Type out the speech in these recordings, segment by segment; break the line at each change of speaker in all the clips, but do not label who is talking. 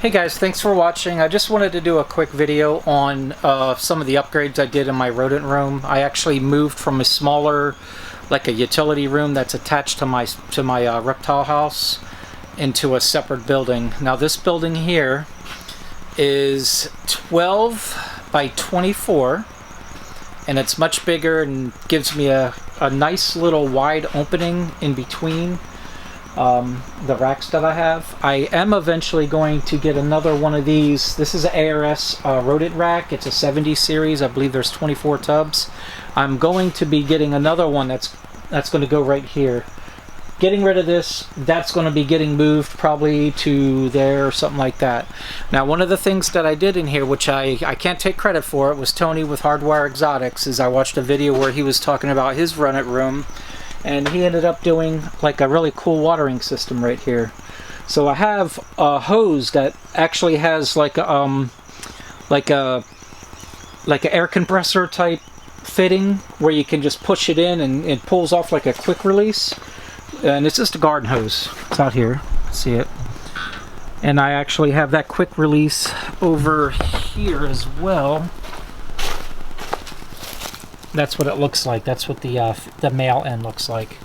Hey guys, thanks for watching. I just wanted to do a quick video on some of the upgrades I did in my rodent room. I actually moved from a smaller, like a utility room that's attached to my reptile house, into a separate building. Now this building here is 12 by 24, and it's much bigger and gives me a nice little wide opening in between the racks that I have. I am eventually going to get another one of these. This is an ARS rodent rack. It's a 70 series. I believe there's 24 tubs. I'm going to be getting another one that's going to go right here. Getting rid of this, that's going to be getting moved probably to there or something like that. Now, one of the things that I did in here, which I can't take credit for, it was Tony with Hardwire Exotics, is I watched a video where he was talking about his rodent room, and he ended up doing like a really cool watering system right here. So I have a hose that actually has like a air compressor type fitting where you can just push it in and it pulls off like a quick release. And it's just a garden hose. It's out here. See it? And I actually have that quick release over here as well. That's what it looks like. That's what the male end looks like.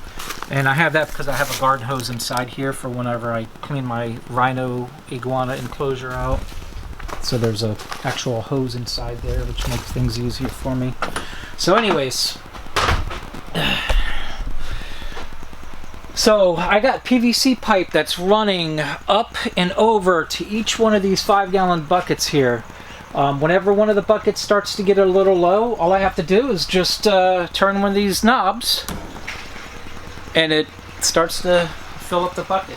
And I have that because I have a garden hose inside here for whenever I clean my rhino iguana enclosure out. So there's a actual hose inside there, which makes things easier for me. So anyways, so I got PVC pipe that's running up and over to each one of these 5-gallon buckets here. Whenever one of the buckets starts to get a little low, all I have to do is just turn one of these knobs and it starts to fill up the bucket.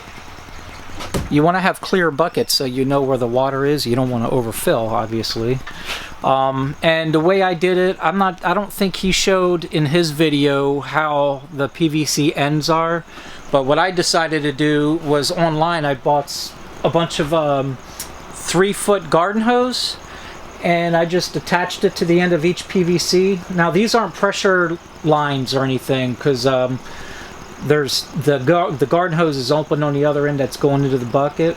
You want to have clear buckets so you know where the water is. You don't want to overfill, obviously. And the way I did it, I don't think he showed in his video how the PVC ends are, but what I decided to do was online I bought a bunch of 3-foot garden hose, and I just attached it to the end of each PVC. Now these aren't pressure lines or anything, because there's the garden hose is open on the other end that's going into the bucket.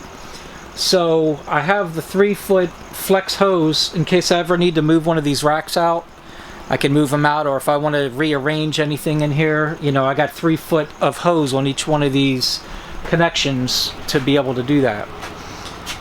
So I have the 3-foot flex hose in case I ever need to move one of these racks out. I can move them out, or if I want to rearrange anything in here, you know, I got 3 foot of hose on each one of these connections to be able to do that.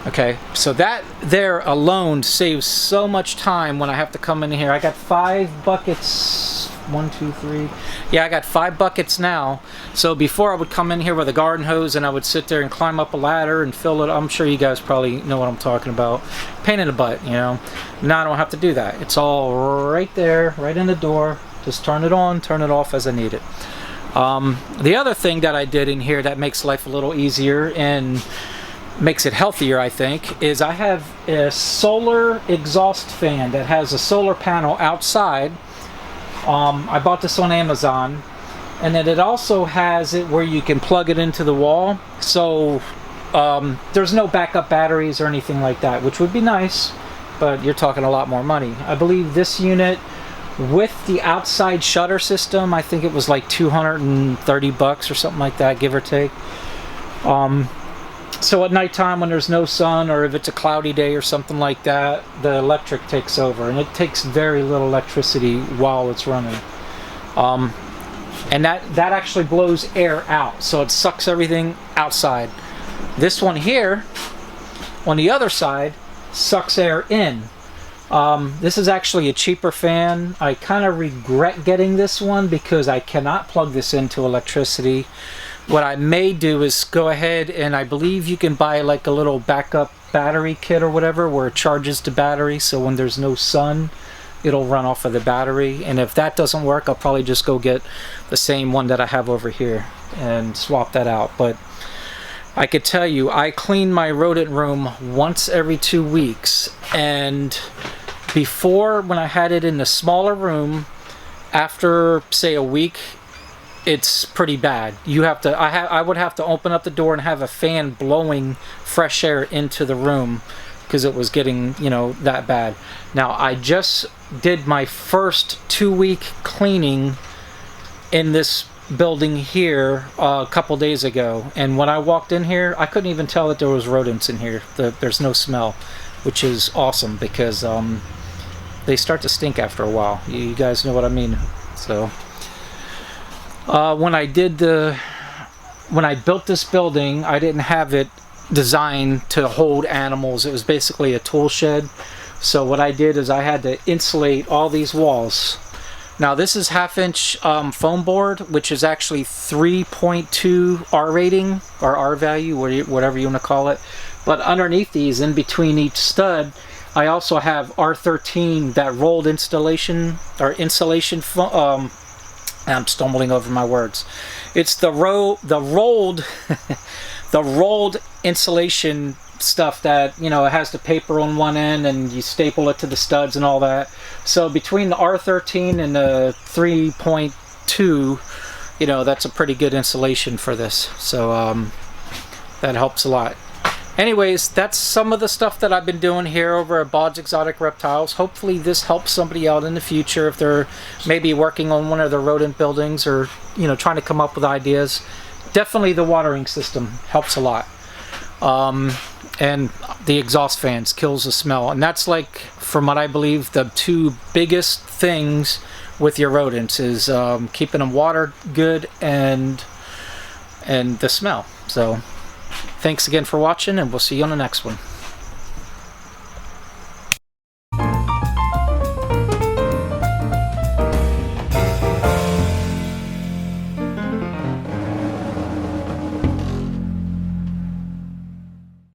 Okay, so that there alone saves so much time when I have to come in here. I got 5 buckets. 1, 2, 3. Yeah, I got 5 buckets now. So before I would come in here with a garden hose and I would sit there and climb up a ladder and fill it. I'm sure you guys probably know what I'm talking about. Pain in the butt, you know. Now I don't have to do that. It's all right there, right in the door. Just turn it on, turn it off as I need it. The other thing that I did in here that makes life a little easier and makes it healthier, I think, is I have a solar exhaust fan that has a solar panel outside. I bought this on Amazon, and then it also has it where you can plug it into the wall, so there's no backup batteries or anything like that, which would be nice, but you're talking a lot more money. I believe this unit with the outside shutter system, I think it was like 230 bucks or something like that, give or take. So at nighttime when there's no sun, or if it's a cloudy day or something like that, the electric takes over, and it takes very little electricity while it's running. And that actually blows air out, so it sucks everything outside. This one here, on the other side, sucks air in. This is actually a cheaper fan. I kind of regret getting this one because I cannot plug this into electricity. What I may do is go ahead, and I believe you can buy like a little backup battery kit or whatever where it charges the battery, so when there's no sun it'll run off of the battery. And if that doesn't work, I'll probably just go get the same one that I have over here and swap that out. But I could tell you, I clean my rodent room once every 2 weeks, and before, when I had it in the smaller room, after say a week, it's pretty bad. You have to, I would have to open up the door and have a fan blowing fresh air into the room because it was getting, you know, that bad. Now I just did my first 2-week cleaning in this building here a couple days ago, and when I walked in here, I couldn't even tell that there was rodents in here. There's no smell, which is awesome because they start to stink after a while. You guys know what I mean. So when I built this building, I didn't have it designed to hold animals. It was basically a tool shed. So what I did is I had to insulate all these walls. Now this is 1/2-inch foam board, which is actually 3.2 R rating or R value, whatever you want to call it. But underneath these, in between each stud, I also have R13, that rolled installation or insulation foam. I'm stumbling over my words. It's the rolled the rolled insulation stuff that, you know, it has the paper on one end and you staple it to the studs and all that. So between the R13 and the 3.2, you know, that's a pretty good insulation for this. So that helps a lot. Anyways, that's some of the stuff that I've been doing here over at Bod's Exotic Reptiles. Hopefully this helps somebody out in the future if they're maybe working on one of their rodent buildings or, you know, trying to come up with ideas. Definitely the watering system helps a lot. And the exhaust fans kills the smell. And that's, like, from what I believe, the two biggest things with your rodents is keeping them watered good and the smell. So thanks again for watching, and we'll see you on the next one.